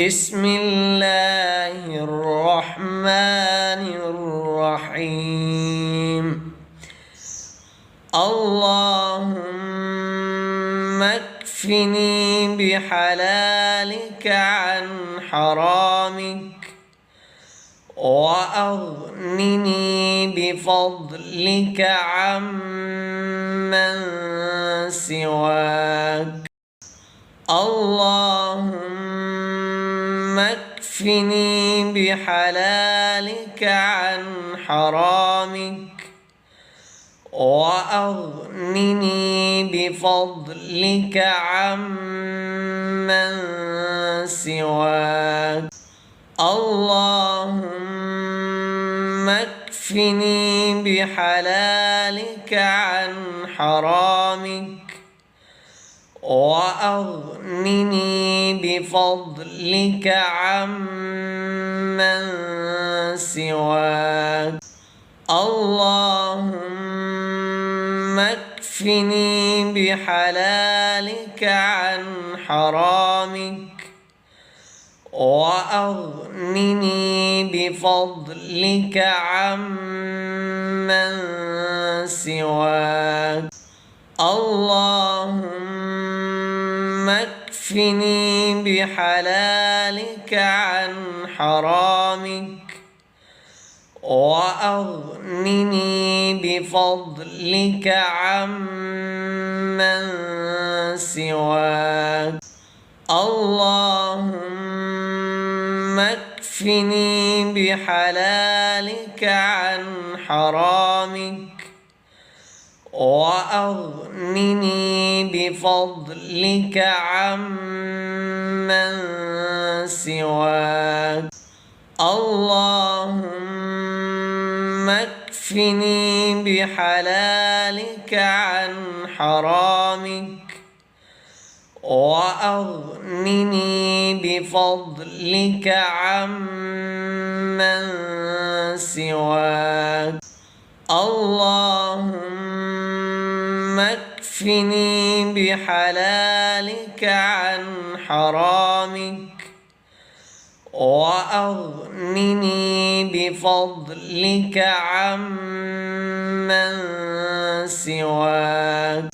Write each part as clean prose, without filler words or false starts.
بسم الله الرحمن الرحيم. اللهم اكفني بحلالك عن حرامك وأغنني بفضلك عمن سواك. اللهم اكفني بحلالك عن حرامك وأغنني بفضلك عمن سواك. اللهم اكفني بحلالك عن حرامك وأغنني بفضلك عمن سواك. اللهم اكفني بحلالك عن حرامك وأغنني بفضلك عمن سواك. اللهم اكفني بحلالك عن حرامك وأغنني بفضلك عمن سواك. اللهم اكفني بحلالك عن حرامك وأغنني بفضلك عمن سواك. اللهم اكفني بحلالك عن حرامك وأغنني بفضلك عمن سواك. اللهم اكفني بحلالك عن حرامك وأغنني بفضلك عمن سواك.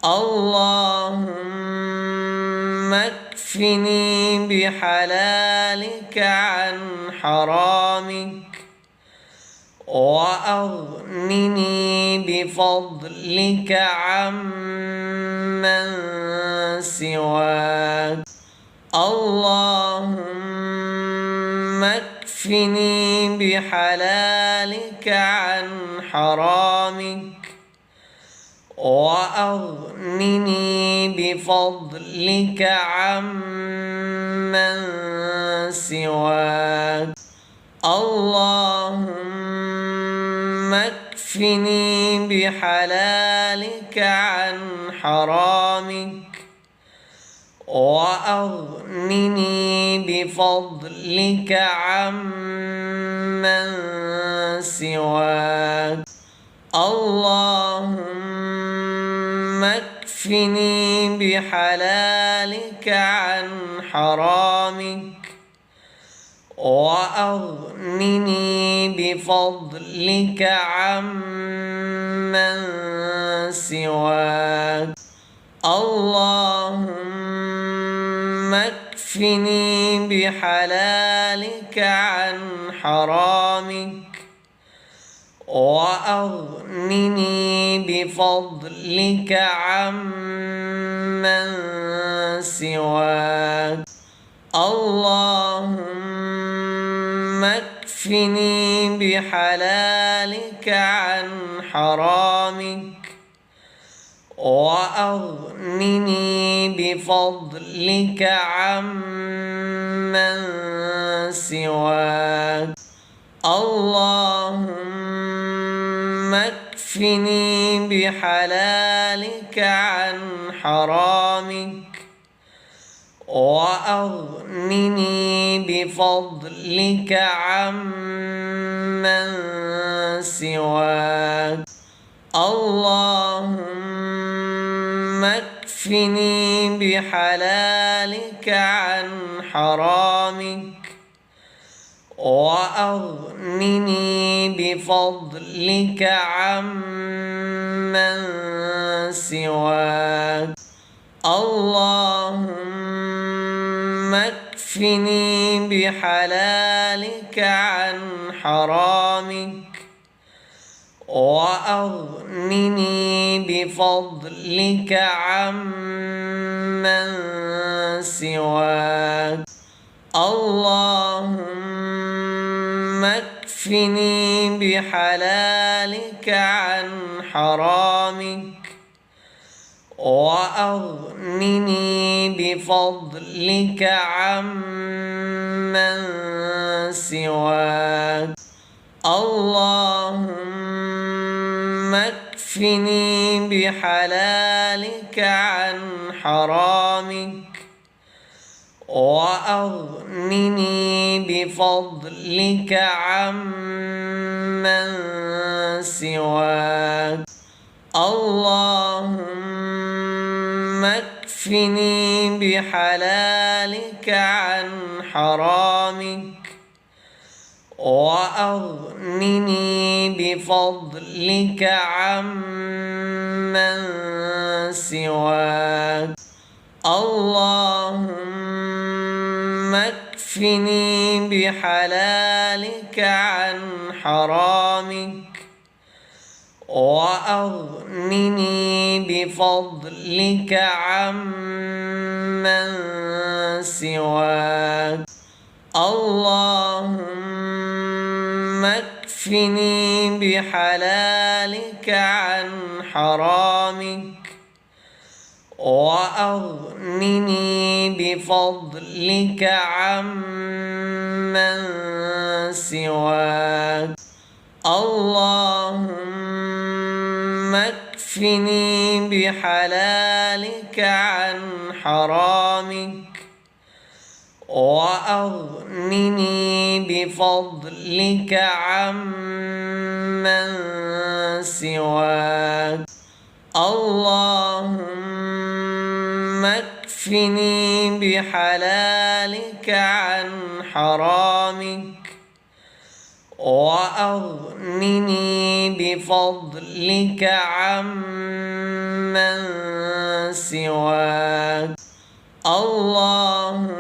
اللهم اكفني بحلالك عن حرامك وأغنني بفضلك عمن سواك. اللهم اكفني بحلالك عن حرامك وأغنني بفضلك عمن سواك. اللهم اكفني بحلالك عن حرامك وأغنني بفضلك عمن سواك. اللهم اكفني بحلالك عن حرامك وأغنني بفضلك عمن سواك. اللهم اكفني بحلالك عن حرامك وأغنني بفضلك عمن سواك. اللهم اكفني بحلالك عن حرامك وأغنني بفضلك عمن سواك. اللهم اكفني بحلالك عن حرامك وأغنني بفضلك عمن سواك. اللهم اكفني بحلالك عن حرامك حرامك وأغنني بفضلك عمن سواك اللهم اكفني بحلالك عن حرامك وأغنني بفضلك عمن سواك اللهم اكفني بحلالك عن حرامك وأغنني بفضلك عمن سواك اللهم اكفني بحلالك عن حرامك وأغنني بفضلك عمن سواك اللهم اكفني بحلالك عن حرامك وأغنني بفضلك عمن سواك اللهم اكفني بحلالك عن حرامك وأغنني بفضلك عمن سواك اللهم اكفني بحلالك عن حرامك وأغنني بفضلك عمن سواك اللهم اكفني بحلالك عن حرامك وأغنني بفضلك عمن سواك اللهم اكفني بحلالك عن حرامك وأغنني بفضلك عمن سواك اللهم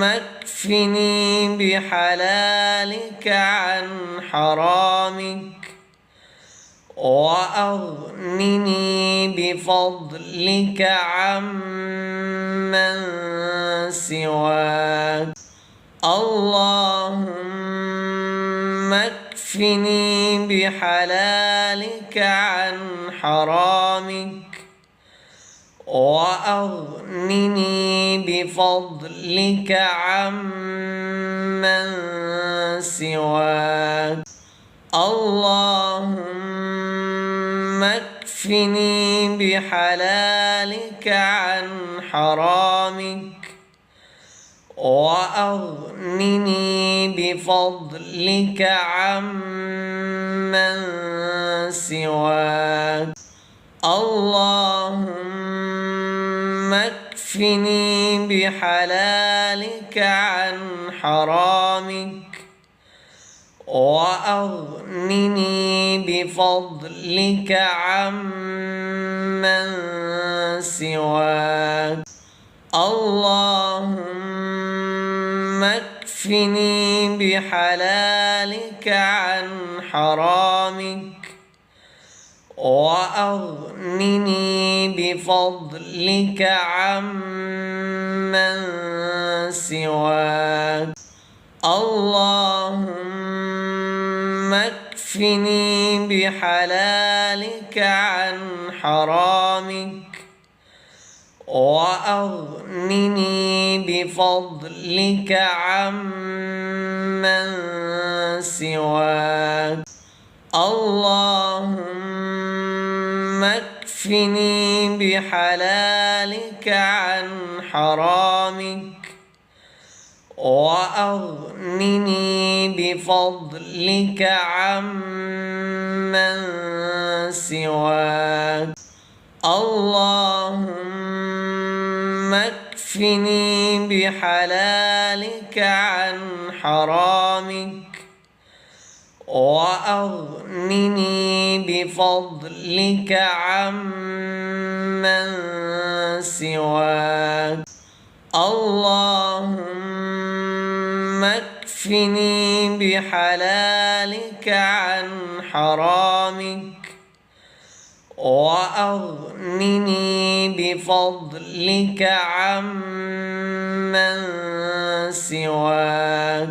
اكفني بحلالك عن حرامك وأغنني بفضلك عمن سواك اللهم اكفني بحلالك عن حرامك وأغنني بفضلك عمن سواك اللهم اكفني بحلالك عن حرامك وأغنني بفضلك عمن سواك اللهم اكفني بحلالك عن حرامك وأغنني بفضلك عمن سواك اللهم اكفني بحلالك عن حرامك وأغنني بفضلك عمن سواك اللهم اكفني بحلالك عن حرامك وأغنني بفضلك عمن سواك اللهم اكفني بحلالك عن حرامك وأغنني بفضلك عمن سواك اللهم اكفني اكفني بحلالك عن حرامك وأغنني بفضلك عمن سواك اللهم اكفني بحلالك عن حرامك وأغنني بفضلك عمن سواك